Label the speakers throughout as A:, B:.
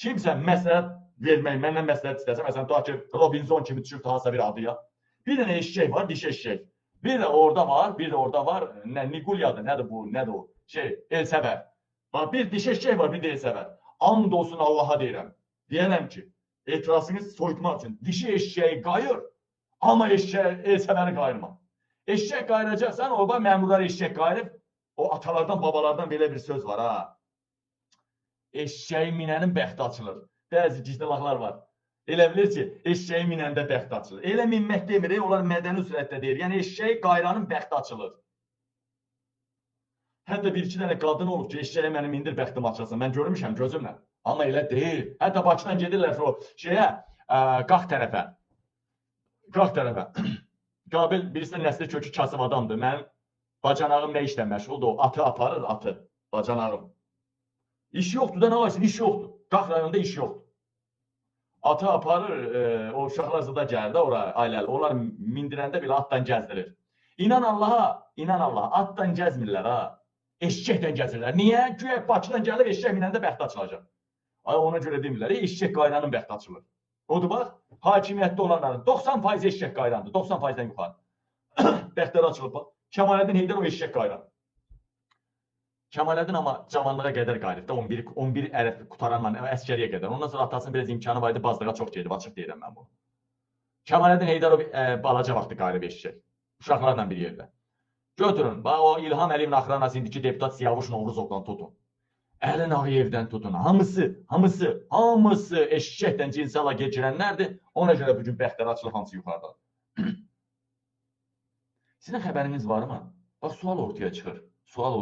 A: Kimsə məsləhət vermək, məndən məsləhət istəsə, məsələn, tutaq ki, Robinson kimi düşür hansısa bir adıya. Bir dənə eşşək var, dişi eşşək. Bir də orada var, Nigulyadır, nədir bu, nədir o? Elsəvər. Bir dişi eşşək var, bir də elsəvər. And olsun Allaha deyirəm. Deyənəm ki, etirazını soyutmaq üçün dişi eşşəyi qayır, amma elsəvəri qayırma. Eşşək qayıracaqsan, orada məmurlar eşşək qayırıb, o atalardan, babalardan belə bir söz var ha. Eşşəyi minənin bəxti açılır. Bəzi gizlilaqlar var. Elə bilir ki, eşşəyi minəndə bəxti açılır. Elə minmək demir, onlar mədəni sürətdə deyir. Yəni eşşəyi qayıranın bəxti açılır. Hətta bir-iki dənə qadın olub ki, eşşəyə məni mindir bəxtim açılsın. Mən görmüşəm gözümlə. Amma elə deyil. Hətta Bakıdan gedirlər o Qax tərəfə. Qabil birisi nəsli kökü kasıb adamdır. Mənim bacanağım nə işlə məşğuldur? O atı aparır, atı. Bacanağım. İş yoxdur da nə varsın? İş yoxdur. Qax rayonunda iş yoxdur. Atı aparır, o uşaqlar zıda gəlir də oraya ailəli. Onlar mindirəndə belə atdan gəzdirir. İnan Allaha, atdan gəzmirlər ha. Eşşəkdən gəzirlər. Niyə? Güya Bakıdan gəlib eşşək minəndə bəxti açılacaq. Ona görə demirlər, eşşək qayranın bəxti açılır. Odur bax, hakimiyyətdə olanların 90% eşşək qayrandır, 90%-dən yuxarı. Bəxtləri açılıb bax. Kəmaləddin Heydərov eşşək qayran. Kəmaləddin amma cavanlığa qədər qayırıb da, 11 ərəf qutaranla əskəriyə qədər. Ondan sonra atasının biraz imkanı var idi, bazlığa çox gedib, açıq deyirəm mən bunu. Kəmaləddin Heydərov balaca vaxtı qayırıb eşşək. Uşaqlarla bir yerdə. Götürün, o İlham Əliyevin axranası indiki deputat Siyavuş Novruzovdan tutun. Əlin Ağayevdən tutun. Hamısı eşşəkdən cinsala geçirənlərdir. Ona görə bugün bəxtləri açılır, hamısı yuxarıda. Sizin xəbəriniz var mı? Bax, sual ortaya çıxır. Sual.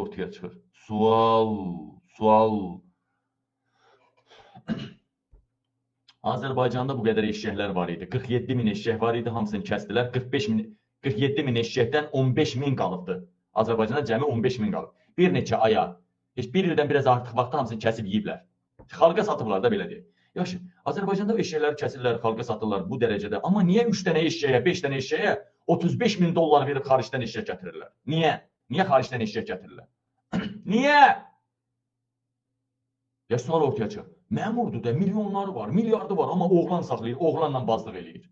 A: Azərbaycanda bu qədər eşşəklər var idi. 47 min eşşək var idi, hamısını kəsdilər. 47 min eşşəkdən 15 min qalıbdı. Azərbaycanda cəmi 15 min qalıb. Bir neçə aya, heç bir ildən biraz artıq vaxtda hamısını kəsib yiyiblər. Xalqa satıblar da belə deyil. Yaxşı, Azərbaycanda eşşəkləri kəsirlər, xalqa satırlar bu dərəcədə. Amma niyə 3 dənə eşşəyə, 5 dənə eşşəyə 35 min dollar verib xaricdən eşşək gətirirlər? Niyə? Niyə xaricdən eşşək gətirirlər? Niyə? Ya sual ortaya çıxır. Məmurdur da, milyonları var, milyardı var, amma oğlan saxlayır, oğlanla bazlıq eləyir.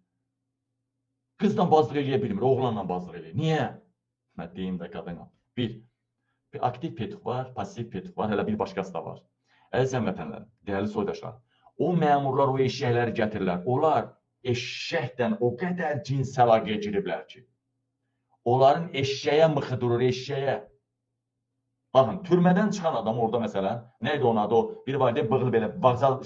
A: Qızdan bazlıq eləyə bilmir, oğlanla bazlıq eləyir. Niyə? Mən deyim də qadına. Bir aktiv petuk var, pasif petuk var, hələ bir başqası da var. Əziz həmvətənlər, dəyərli soydaşlar, o məmurlar o eşşəkləri gətirirlər. Onlar eşşəkdən o qədər cins əlaqəyə giriblər ki, onların eşşəyə mıxı durur, eşşəyə. Baxın, türmədən çıxan adam orada məsələn, neydi onun adı o? Bir var deyib, bığıl belə, vağzal